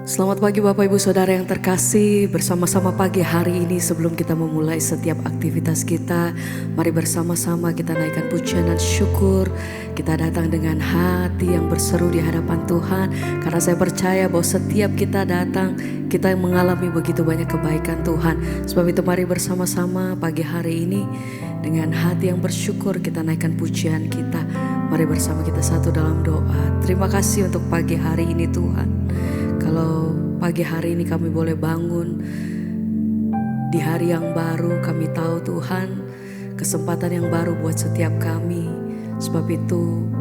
Selamat pagi Bapak Ibu Saudara yang terkasih, bersama-sama pagi hari ini sebelum kita memulai setiap aktivitas kita, mari bersama-sama kita naikkan pujian dan syukur. Kita datang dengan hati yang berseru di hadapan Tuhan, karena saya percaya bahwa setiap kita datang, kita mengalami begitu banyak kebaikan Tuhan. Sebab itu mari bersama-sama pagi hari ini dengan hati yang bersyukur kita naikkan pujian kita. Mari bersama kita satu dalam doa. Terima kasih untuk pagi hari ini Tuhan. Kalau pagi hari ini kami boleh bangun di hari yang baru, kami tahu Tuhan kesempatan yang baru buat setiap kami. Sebab itu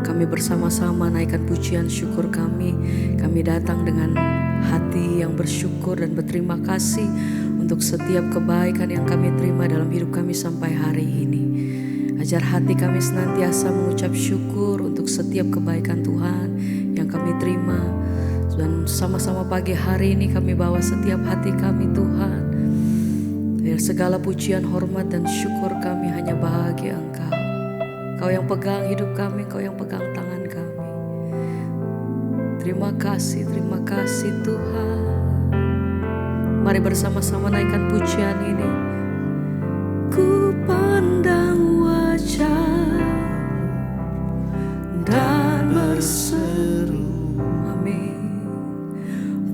kami bersama-sama naikkan pujian syukur kami. Kami datang dengan hati yang bersyukur dan berterima kasih untuk setiap kebaikan yang kami terima dalam hidup kami sampai hari ini. Ajar hati kami senantiasa mengucap syukur untuk setiap kebaikan Tuhan yang kami terima. Dan sama-sama pagi hari ini kami bawa setiap hati kami Tuhan. Biar segala pujian, hormat dan syukur kami hanya bagi Engkau. Kau yang pegang hidup kami, Kau yang pegang tangan kami. Terima kasih Tuhan. Mari bersama-sama naikkan pujian ini. Ku pandang wajah dan berseru, amin.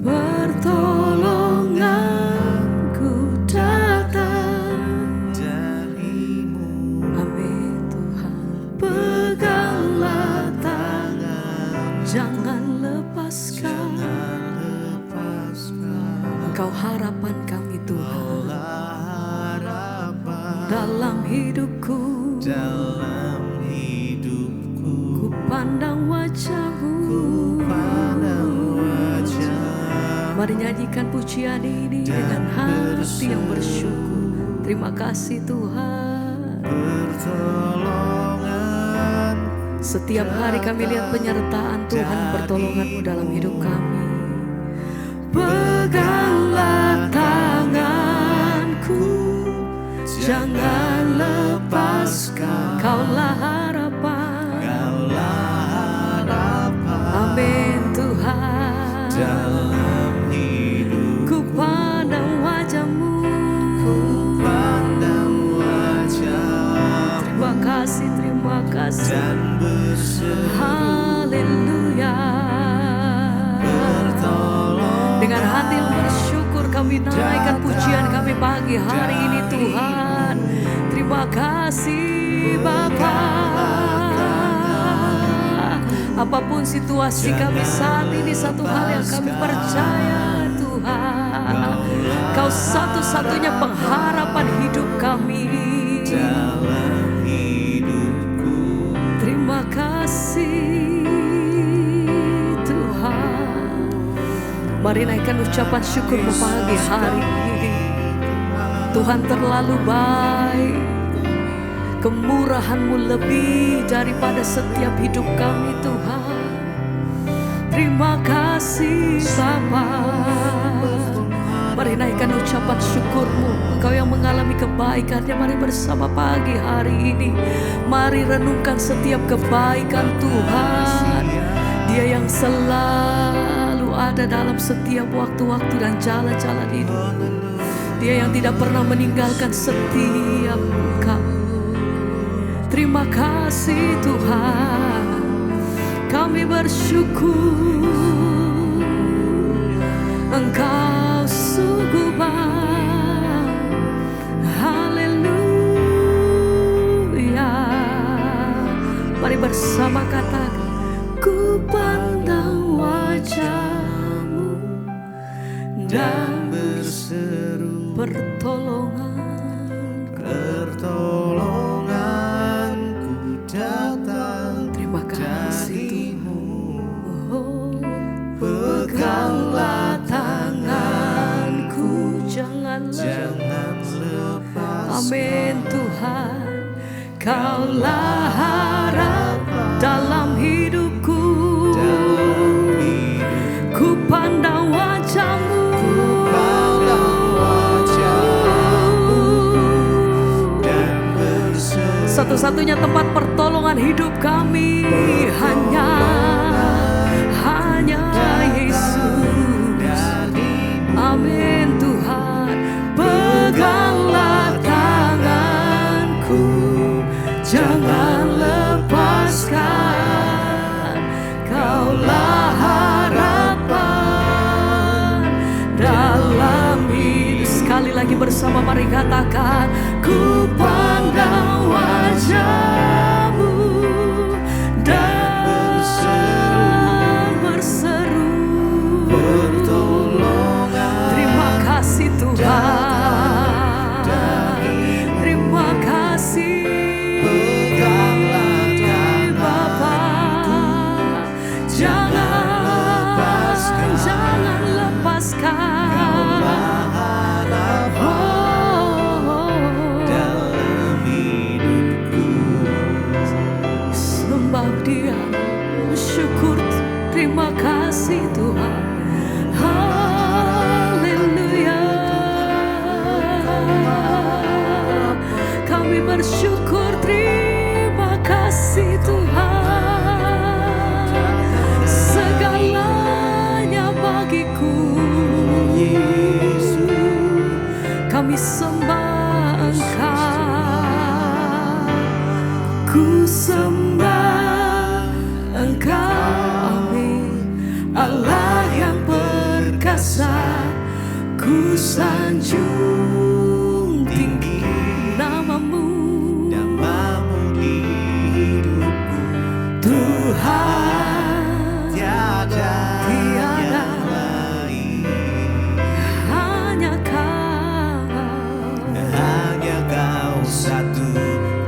Pertolonganku datang darimu, amin Tuhan. Peganglah tangan, jangan lepaskan. Engkau harapan kami Tuhan, dalam hidupku, ku pandang wajah-Mu. Mari nyanyikan pujian ini dengan hati yang bersyukur. Terima kasih Tuhan. Setiap hari kami lihat penyertaan Tuhan, pertolongan-Mu dalam hidup kami. Peganglah tanganku, jangan lepaskan. Kaulah harapan, amin Tuhan. Dalam hidup ku pandang wajah-Mu, terima kasih dan berseru, haleluya. Dengan hati yang bersyukur kami naikkan pujian kami pagi hari ini Tuhan. Terima kasih Bapa. Apapun situasi kami saat ini, satu hal yang kami percaya Tuhan, Kau satu-satunya pengharapan hidup kami. Terima kasih Tuhan. Mari naikkan ucapan syukur pagi hari ini. Tuhan terlalu baik, kemurahan-Mu lebih daripada setiap hidup kami Tuhan. Terima kasih Bapa. Mari naikkan ucapan syukur-Mu, Engkau yang mengalami kebaikannya. Mari bersama pagi hari ini, mari renungkan setiap kebaikan Tuhan. Dia yang selalu ada dalam setiap waktu-waktu dan jalan-jalan hidup. Dia yang tidak pernah meninggalkan setiap engkau. Terima kasih Tuhan, kami bersyukur. Engkau sungguh baik, haleluya. Mari bersama katakan, ku pandang wajah-Mu dan berseru, pertolonganku datang. Terima kasih Tuhan. Oh, peganglah tanganku, jangan lepas. Amin Tuhan. Kaulah harap dalam hidupku. Ku pandang wajah-Mu, satu-satunya tempat pertolongan hidup kami hanya Yesus. lepaskan. Kaulah harapan dalam hidup. Sekali lagi bersama mari katakan, ku pandang wajah-Mu dan berseru pertolongan. Terima kasih Tuhan, terima kasih Bapa. Jangan lepaskan. Dia syukur, terima kasih Tuhan. Haleluya. Kami bersyukur, terima kasih Tuhan. Segalanya bagiku, kami sembah Engkau. Ku sembah Engkau, Allah yang perkasa. Ku sanjung tinggi nama-Mu di hidupku. Tuhan, tiada lain, hanya Kau satu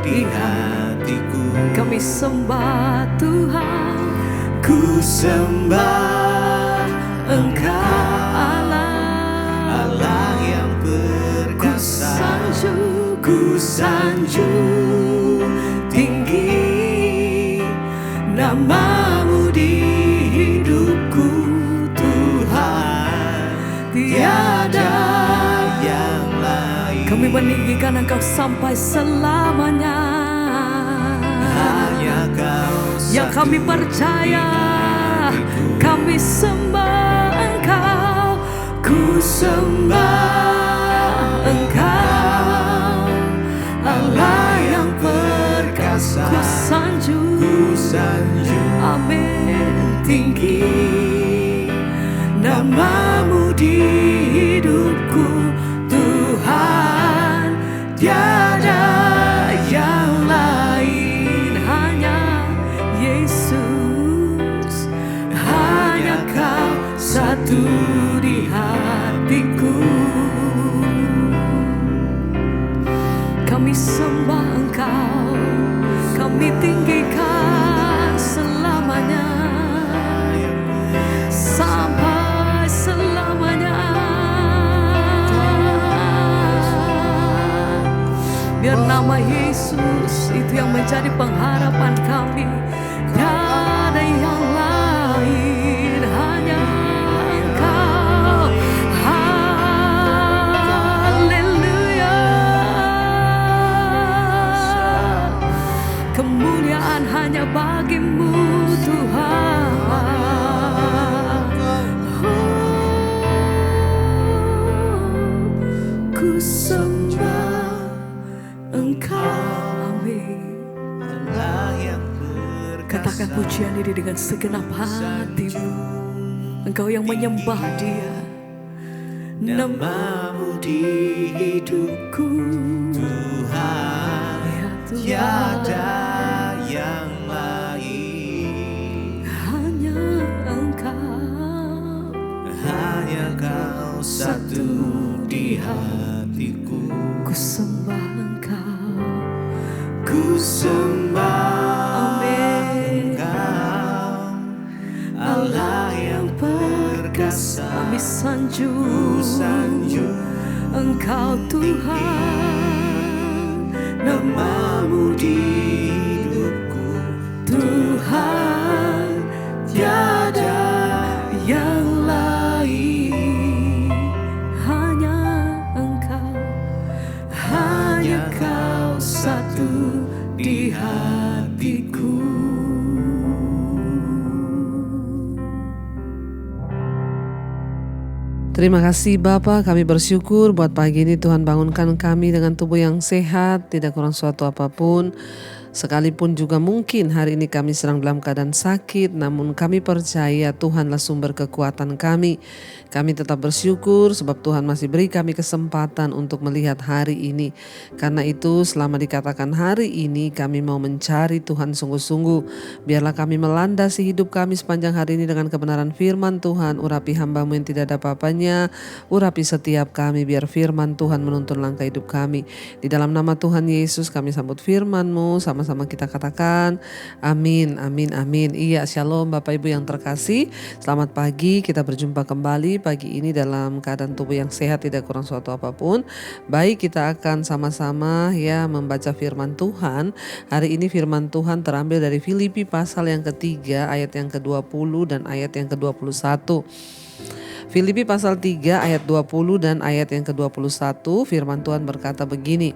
di hatiku. Kami sembah Tuhan, ku sembah Engkau Allah yang perkasa. Ku sanjung tinggi nama-Mu di hidupku. Tuhan, tiada yang lain. Kami meninggikan Engkau sampai selamanya. Hanya Kau yang kami percaya, kami sembah Engkau. Ku sembah Engkau, Allah yang perkasa. Ku sanjung, amin, tinggi nama-Mu di hidupku. Tuhan, tiada yang lain, hanya Yesus, hanya Kau satu di hatiku. Kami sembah Engkau, kami tinggikan selamanya, sampai selamanya. Biar nama Yesus itu yang menjadi pengharapan kami. Tiada yang lain, hanya Engkau. Haleluya. Kemuliaan hanya bagi-Mu Tuhan. Ku sembah Engkau, amin. Katakan pujian ini dengan segenap hatimu. Engkau yang menyembah Dia, nama-Mu di hidupku. Tuhan, ya Tuhan, tiada yang lain, hanya Engkau, hanya Kau satu di hatiku. Ku sembah Engkau, ku sembah Engkau, Allah yang perkasa. Kami sanjung Engkau Tuhan, nama-Mu di hidupku. Tuhan, tiada yang lain, hanya Engkau, hanya Kau satu di hatiku. Terima kasih Bapa, kami bersyukur buat pagi ini Tuhan bangunkan kami dengan tubuh yang sehat, tidak kurang suatu apapun. Sekalipun juga mungkin hari ini kami sedang dalam keadaan sakit, namun kami percaya Tuhanlah sumber kekuatan kami. Kami tetap bersyukur sebab Tuhan masih beri kami kesempatan untuk melihat hari ini. Karena itu selama dikatakan hari ini kami mau mencari Tuhan sungguh-sungguh. Biarlah kami melandasi hidup kami sepanjang hari ini dengan kebenaran firman Tuhan. Urapi hamba-Mu yang tidak ada apa-apanya. Urapi setiap kami biar firman Tuhan menuntun langkah hidup kami. Di dalam nama Tuhan Yesus kami sambut firman-Mu. Sama-sama kita katakan amin, amin, amin. Iya, shalom Bapak Ibu yang terkasih. Selamat pagi, kita berjumpa kembali pagi ini dalam keadaan tubuh yang sehat, tidak kurang suatu apapun. Baik, kita akan sama-sama ya membaca firman Tuhan. Hari ini firman Tuhan terambil dari Filipi pasal yang ketiga ayat yang ke-20 dan ayat yang ke-21. Filipi pasal 3 ayat 20 dan ayat yang ke-21, firman Tuhan berkata begini.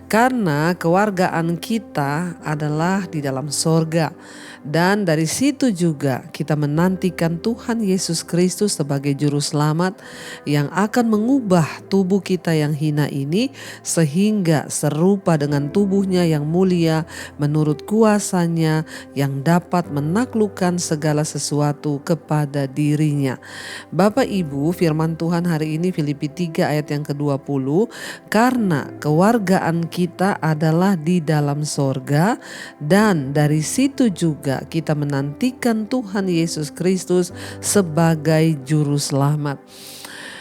Karena kewargaan kita adalah di dalam sorga, dan dari situ juga kita menantikan Tuhan Yesus Kristus sebagai juru selamat yang akan mengubah tubuh kita yang hina ini sehingga serupa dengan tubuhnya yang mulia menurut kuasanya yang dapat menaklukkan segala sesuatu kepada dirinya. Bapak Ibu, firman Tuhan hari ini Filipi 3 ayat yang ke-20, karena kewargaan kita adalah di dalam sorga, dan dari situ juga kita menantikan Tuhan Yesus Kristus sebagai juru selamat.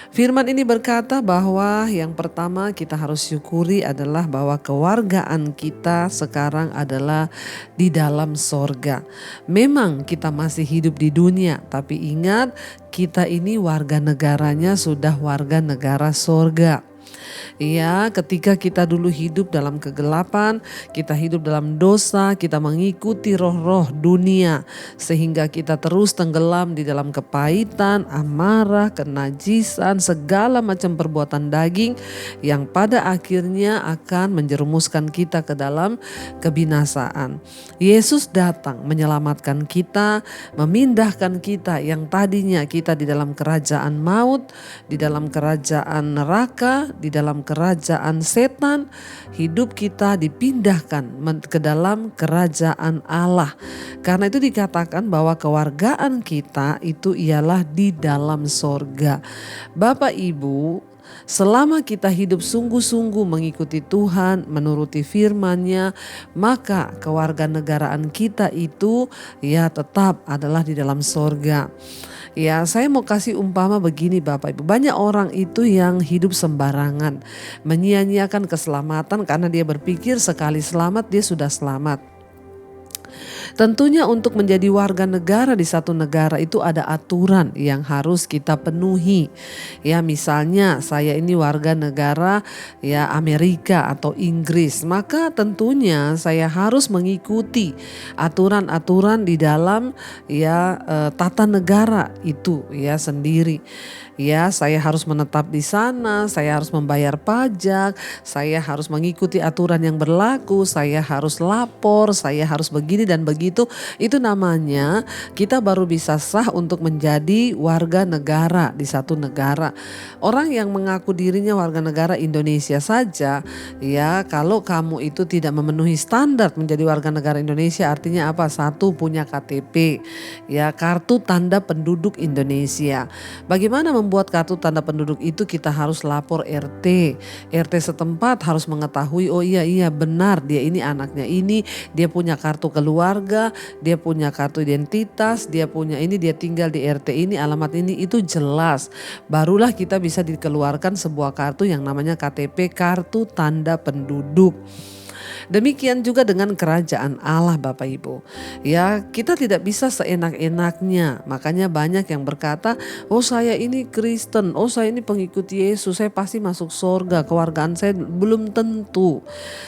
Firman ini berkata bahwa yang pertama kita harus syukuri adalah bahwa kewargaan kita sekarang adalah di dalam sorga. Memang kita masih hidup di dunia, tapi ingat kita ini warga negaranya sudah warga negara sorga. Ya, ketika kita dulu hidup dalam kegelapan, kita hidup dalam dosa, kita mengikuti roh-roh dunia sehingga kita terus tenggelam di dalam kepahitan, amarah, kenajisan, segala macam perbuatan daging yang pada akhirnya akan menjerumuskan kita ke dalam kebinasaan. Yesus datang menyelamatkan kita, memindahkan kita yang tadinya kita di dalam kerajaan maut, di dalam kerajaan neraka, di dalam kerajaan setan, hidup kita dipindahkan ke dalam kerajaan Allah. Karena itu dikatakan bahwa kewargaan kita itu ialah di dalam sorga. Bapak Ibu, selama kita hidup sungguh-sungguh mengikuti Tuhan, menuruti firman-Nya, maka kewarganegaraan kita itu ya tetap adalah di dalam sorga. Ya, saya mau kasih umpama begini Bapak Ibu. Banyak orang itu yang hidup sembarangan, menyia-nyiakan keselamatan karena dia berpikir sekali selamat dia sudah selamat. Tentunya untuk menjadi warga negara di satu negara itu ada aturan yang harus kita penuhi. Ya, misalnya saya ini warga negara ya Amerika atau Inggris, maka tentunya saya harus mengikuti aturan-aturan di dalam ya tata negara itu ya sendiri. Ya, saya harus menetap di sana, saya harus membayar pajak, saya harus mengikuti aturan yang berlaku, saya harus lapor, saya harus begini dan begitu. Itu namanya kita baru bisa sah untuk menjadi warga negara di satu negara. Orang yang mengaku dirinya warga negara Indonesia saja, ya kalau kamu itu tidak memenuhi standar menjadi warga negara Indonesia, artinya apa? Satu, punya KTP, ya kartu tanda penduduk Indonesia. Bagaimana membuat kartu tanda penduduk itu? Kita harus lapor RT. RT setempat harus mengetahui, oh iya benar dia ini anaknya ini, dia punya kartu keluarga, dia punya kartu identitas, dia punya ini, dia tinggal di RT ini, alamat ini, itu jelas. Barulah kita bisa dikeluarkan sebuah kartu yang namanya KTP, kartu tanda penduduk. Demikian juga dengan kerajaan Allah Bapak Ibu. Ya, kita tidak bisa seenak-enaknya. Makanya banyak yang berkata, oh saya ini Kristen, oh saya ini pengikut Yesus, saya pasti masuk surga, kewargaan saya belum tentu.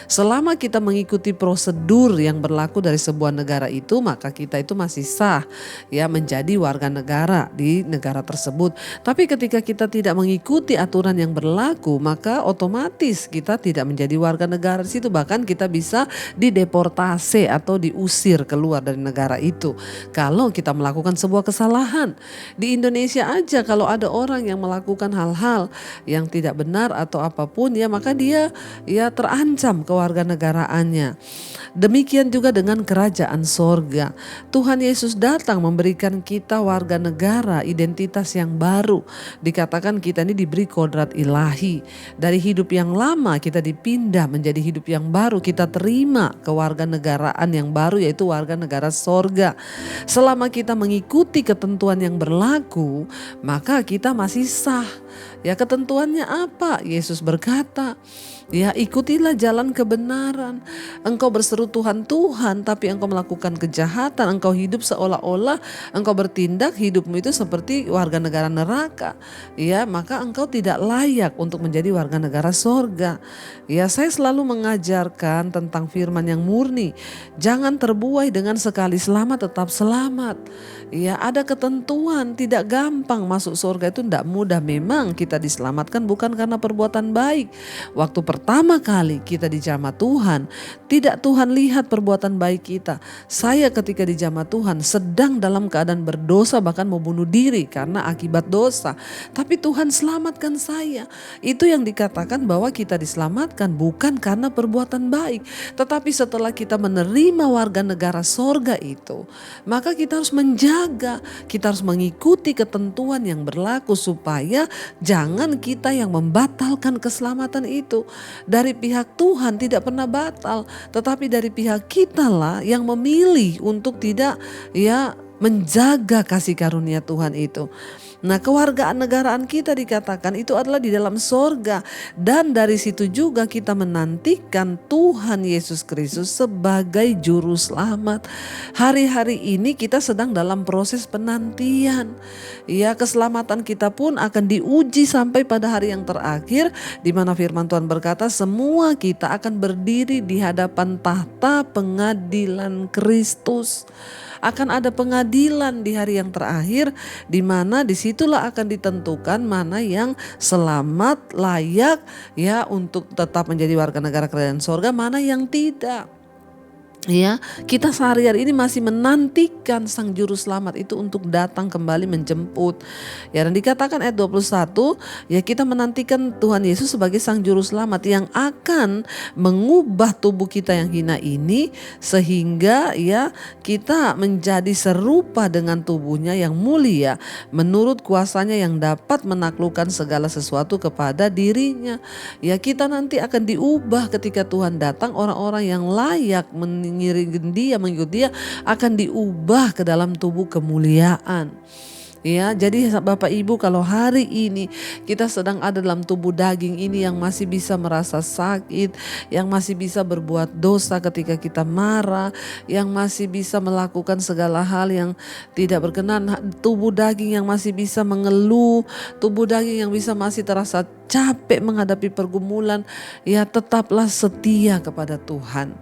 Selama kita mengikuti prosedur yang berlaku dari sebuah negara itu, maka kita itu masih sah ya menjadi warga negara di negara tersebut. Tapi ketika kita tidak mengikuti aturan yang berlaku, maka otomatis kita tidak menjadi warga negara di situ. Bahkan kita kita bisa dideportasi atau diusir keluar dari negara itu kalau kita melakukan sebuah kesalahan. Di Indonesia aja kalau ada orang yang melakukan hal-hal yang tidak benar atau apapun ya, maka dia ya terancam kewarganegaraannya. Demikian juga dengan kerajaan sorga. Tuhan Yesus datang memberikan kita warga negara, identitas yang baru. Dikatakan kita ini diberi kodrat ilahi. Dari hidup yang lama kita dipindah menjadi hidup yang baru. Kita terima kewarganegaraan yang baru, yaitu warga negara sorga. Selama kita mengikuti ketentuan yang berlaku, maka kita masih sah. Ya, ketentuannya apa? Yesus berkata, ya ikutilah jalan kebenaran. Engkau berseru Tuhan, Tuhan, tapi engkau melakukan kejahatan. Engkau hidup seolah-olah engkau bertindak, hidupmu itu seperti warga negara neraka. Ya, maka engkau tidak layak untuk menjadi warga negara sorga. Ya, saya selalu mengajarkan tentang firman yang murni. Jangan terbuai dengan sekali selamat tetap selamat. Ya, ada ketentuan, tidak gampang masuk sorga, itu tidak mudah. Memang kita diselamatkan bukan karena perbuatan baik. Waktu pertama kali kita dijamah Tuhan, tidak Tuhan lihat perbuatan baik kita. Saya ketika dijamah Tuhan sedang dalam keadaan berdosa, bahkan mau bunuh diri karena akibat dosa. Tapi Tuhan selamatkan saya. Itu yang dikatakan bahwa kita diselamatkan bukan karena perbuatan baik. Tetapi setelah kita menerima warga negara sorga itu, maka kita harus menjaga, kita harus mengikuti ketentuan yang berlaku supaya jangan kita yang membatalkan keselamatan itu. Dari pihak Tuhan tidak pernah batal, tetapi dari pihak kita lah yang memilih untuk tidak ya menjaga kasih karunia Tuhan itu. Nah, kewargaan negaraan kita dikatakan itu adalah di dalam sorga. Dan dari situ juga kita menantikan Tuhan Yesus Kristus sebagai juru selamat. Hari-hari ini kita sedang dalam proses penantian. Ya, keselamatan kita pun akan diuji sampai pada hari yang terakhir, di mana firman Tuhan berkata semua kita akan berdiri di hadapan tahta pengadilan Kristus. Akan ada pengadilan di hari yang terakhir, di mana disitulah akan ditentukan mana yang selamat layak ya untuk tetap menjadi warga negara kerajaan sorga, mana yang tidak. Ya, kita sehari-hari ini masih menantikan Sang Juru Selamat itu untuk datang kembali menjemput. Ya, dan dikatakan ayat 21, ya kita menantikan Tuhan Yesus sebagai Sang Juru Selamat yang akan mengubah tubuh kita yang hina ini sehingga ya kita menjadi serupa dengan tubuhnya yang mulia menurut kuasanya yang dapat menaklukkan segala sesuatu kepada dirinya. Ya, kita nanti akan diubah ketika Tuhan datang, orang-orang yang layak mengikut dia akan diubah ke dalam tubuh kemuliaan. Ya, jadi Bapak Ibu, kalau hari ini kita sedang ada dalam tubuh daging ini yang masih bisa merasa sakit, yang masih bisa berbuat dosa ketika kita marah, yang masih bisa melakukan segala hal yang tidak berkenan, tubuh daging yang masih bisa mengeluh, tubuh daging yang masih terasa capek menghadapi pergumulan, ya tetaplah setia kepada Tuhan.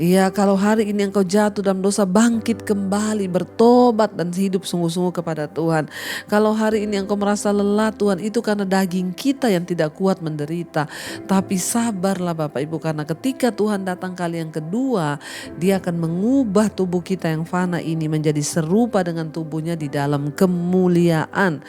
Ya, kalau hari ini engkau jatuh dalam dosa, bangkit kembali, bertobat dan hidup sungguh-sungguh kepada Tuhan. Kalau hari ini engkau merasa lelah, Tuhan, itu karena daging kita yang tidak kuat menderita. Tapi sabarlah Bapak Ibu, karena ketika Tuhan datang kali yang kedua, Dia akan mengubah tubuh kita yang fana ini menjadi serupa dengan tubuhnya di dalam kemuliaan.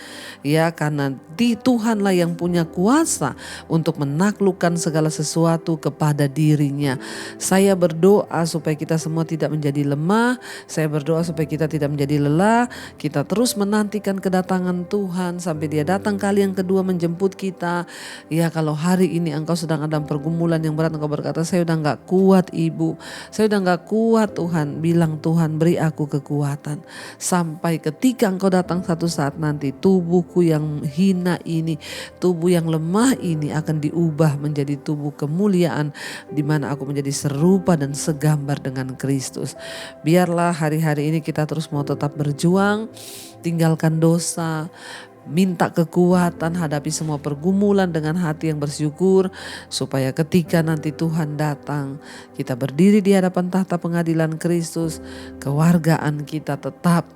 Ya, karena Tuhanlah yang punya kuasa untuk menaklukkan segala sesuatu kepada dirinya. Saya berdoa supaya kita semua tidak menjadi lemah. Saya berdoa supaya kita tidak menjadi lelah. Kita terus menantikan kedatangan Tuhan sampai Dia datang kali yang kedua menjemput kita. Ya, kalau hari ini engkau sedang ada pergumulan yang berat, engkau berkata, saya udah gak kuat Ibu, saya udah gak kuat Tuhan. Bilang, Tuhan beri aku kekuatan. Sampai ketika engkau datang satu saat nanti, tubuhku yang hina ini, tubuh yang lemah ini akan diubah menjadi tubuh kemuliaan, di mana aku menjadi serupa dan segambar dengan Kristus. Biarlah hari-hari ini kita terus mau tetap berjuang, tinggalkan dosa, minta kekuatan, hadapi semua pergumulan dengan hati yang bersyukur, supaya ketika nanti Tuhan datang, kita berdiri di hadapan tahta pengadilan Kristus, kewargaan kita tetap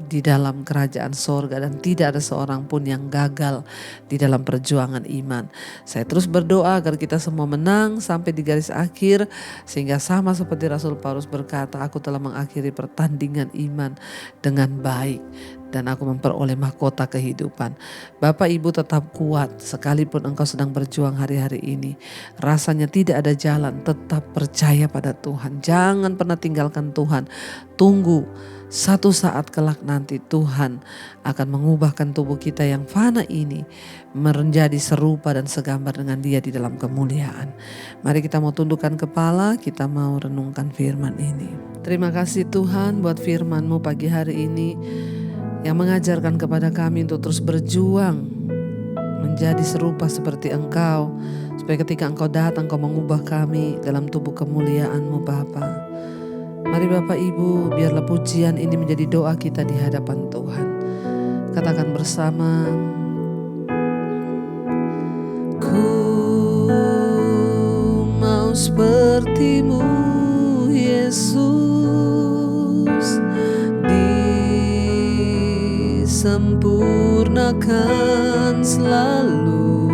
di dalam kerajaan sorga, dan tidak ada seorang pun yang gagal di dalam perjuangan iman. Saya terus berdoa agar kita semua menang sampai di garis akhir, sehingga sama seperti Rasul Paulus berkata, aku telah mengakhiri pertandingan iman dengan baik dan aku memperoleh mahkota kehidupan. Bapak Ibu tetap kuat sekalipun engkau sedang berjuang hari-hari ini. Rasanya tidak ada jalan, tetap percaya pada Tuhan. Jangan pernah tinggalkan Tuhan. Tunggu, satu saat kelak nanti Tuhan akan mengubahkan tubuh kita yang fana ini menjadi serupa dan segambar dengan Dia di dalam kemuliaan. Mari kita mau tundukkan kepala, kita mau renungkan firman ini. Terima kasih Tuhan buat firman-Mu pagi hari ini yang mengajarkan kepada kami untuk terus berjuang menjadi serupa seperti Engkau, supaya ketika Engkau datang Engkau mengubah kami dalam tubuh kemuliaan-Mu Bapa. Mari Bapak Ibu, biarlah pujian ini menjadi doa kita di hadapan Tuhan. Katakan bersama, ku mau seperti-Mu Yesus, disempurnakan selalu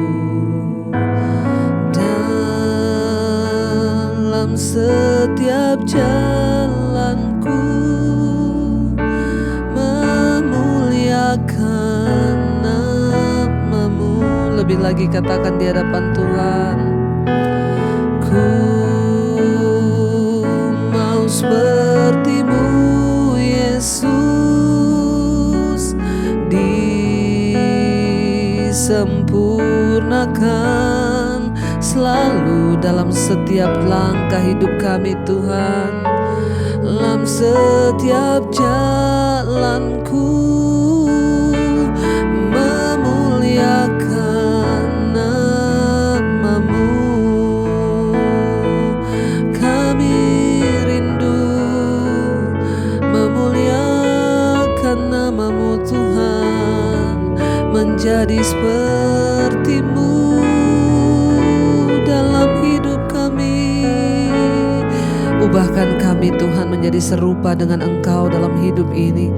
dalam setiap jalanku, memuliakan nama-Mu. Lebih lagi katakan di hadapan Tuhan, ku mau seperti-Mu Yesus, disempurnakan selalu dalam setiap langkah hidup kami Tuhan, dalam setiap jalanku, memuliakan nama-Mu. Kami rindu memuliakan nama-Mu Tuhan, menjadi seperti-Mu dalam hidup kami. Ubahkan kami Tuhan menjadi serupa dengan Engkau dalam hidup ini.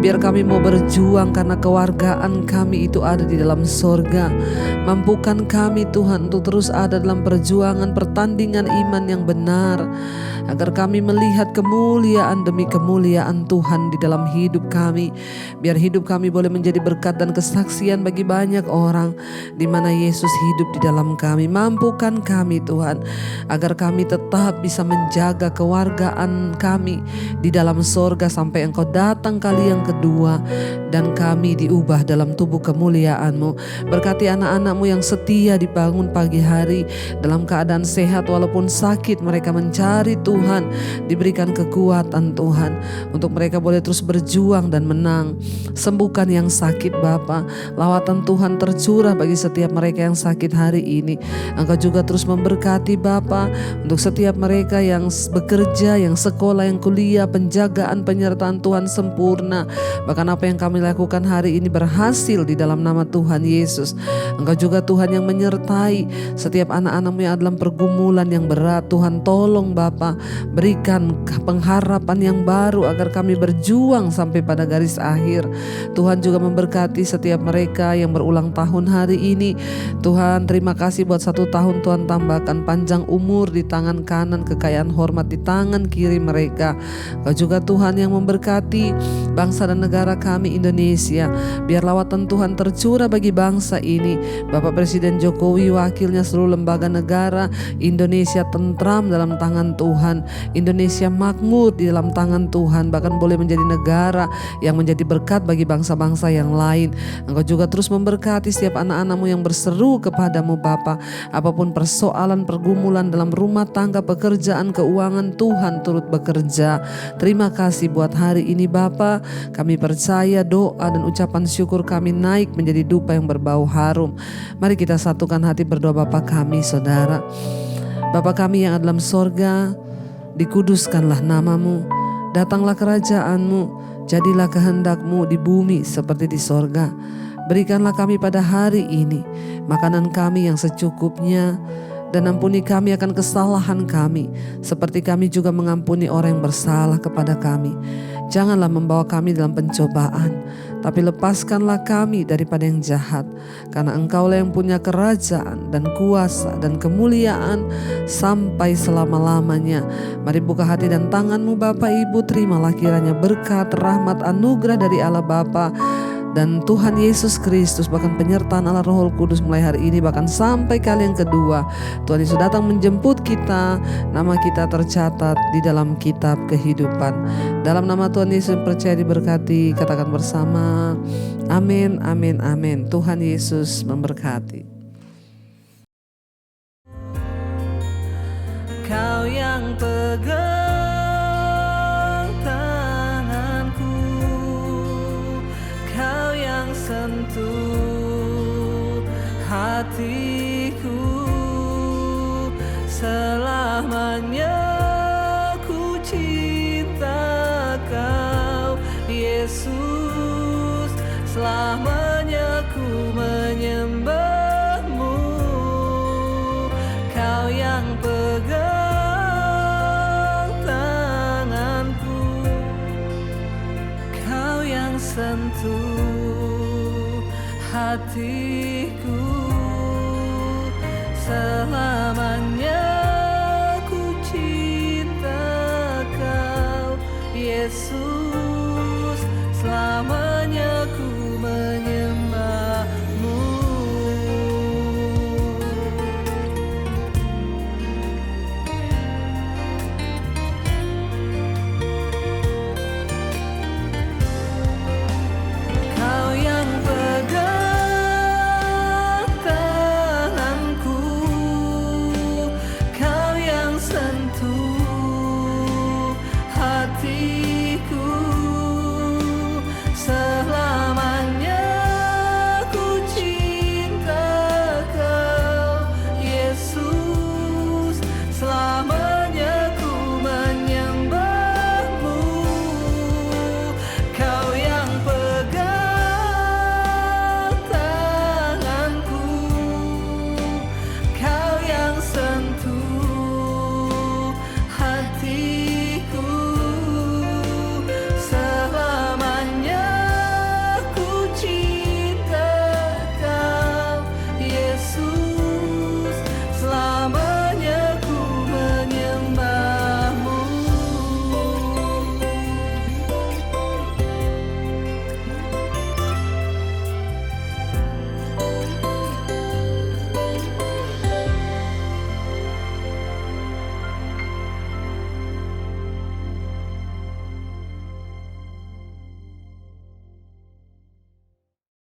Biar kami mau berjuang karena kewargaan kami itu ada di dalam sorga. Mampukan kami Tuhan untuk terus ada dalam perjuangan pertandingan iman yang benar, agar kami melihat kemuliaan demi kemuliaan Tuhan di dalam hidup kami. Biar hidup kami boleh menjadi berkat dan kesaksian bagi banyak orang di mana Yesus hidup di dalam kami. Mampukan kami Tuhan agar kami tetap bisa menjaga kewargaan kami di dalam sorga sampai Engkau datang kali yang kedua dan kami diubah dalam tubuh kemuliaan-Mu. Berkati anak-anak-Mu yang setia dibangun pagi hari dalam keadaan sehat walaupun sakit, mereka mencari Tuhan, diberikan kekuatan Tuhan untuk mereka boleh terus berjuang dan menang. Sembuhkan yang sakit Bapa, lawatan Tuhan tercurah bagi setiap mereka yang sakit hari ini. Engkau juga terus memberkati Bapa untuk setiap mereka yang bekerja, yang sekolah, yang kuliah, penjagaan, penyertaan Tuhan sempurna. Bahkan apa yang kami lakukan hari ini berhasil di dalam nama Tuhan Yesus. Engkau juga Tuhan yang menyertai setiap anak-anak-Mu yang dalam pergumulan yang berat. Tuhan tolong Bapa, berikan pengharapan yang baru agar kami berjuang sampai pada garis akhir. Tuhan juga memberkati setiap mereka yang berulang tahun hari ini. Tuhan terima kasih buat 1 tahun Tuhan tambahkan panjang umur di tangan kanan, kekayaan hormat di tangan kiri mereka. Kau juga Tuhan yang memberkati bangsa dan negara kami Indonesia. Biar lawatan Tuhan tercurah bagi bangsa ini. Bapak Presiden Jokowi, wakilnya, seluruh lembaga negara Indonesia tentram dalam tangan Tuhan. Indonesia makmur di dalam tangan Tuhan, bahkan boleh menjadi negara yang menjadi berkat bagi bangsa-bangsa yang lain. Engkau juga terus memberkati setiap anak-anak-Mu yang berseru kepadamu Bapa. Apapun persoalan pergumulan dalam rumah tangga, pekerjaan, keuangan, Tuhan turut bekerja. Terima kasih buat hari ini Bapa. Kami percaya doa dan ucapan syukur kami naik menjadi dupa yang berbau harum. Mari kita satukan hati berdoa. Bapa kami, Saudara, Bapa kami yang ada dalam sorga, dikuduskanlah nama-Mu, datanglah kerajaan-Mu, jadilah kehendak-Mu di bumi seperti di sorga. Berikanlah kami pada hari ini makanan kami yang secukupnya. dan ampuni kami akan kesalahan kami, seperti kami juga mengampuni orang yang bersalah kepada kami. Janganlah membawa kami dalam pencobaan, tapi lepaskanlah kami daripada yang jahat. Karena Engkaulah yang punya kerajaan dan kuasa dan kemuliaan sampai selama-lamanya. Mari buka hati dan tanganmu Bapak Ibu, terimalah kiranya berkat, rahmat, anugerah dari Allah Bapa dan Tuhan Yesus Kristus, bahkan penyertaan Allah Roh Kudus mulai hari ini bahkan sampai kali yang kedua. Tuhan Yesus datang menjemput kita, nama kita tercatat di dalam kitab kehidupan. Dalam nama Tuhan Yesus yang percaya diberkati, katakan bersama, amin, amin, amin. Tuhan Yesus memberkati. Kau yang pegang tanganku, Kau yang sentuh hatiku, selamanya ku cinta Kau Yesus, selamanya ku menyembahmu. Kau yang pegang tanganku, Kau yang sentuh hatiku, selamanya ku cinta Kau Yesus, selamanya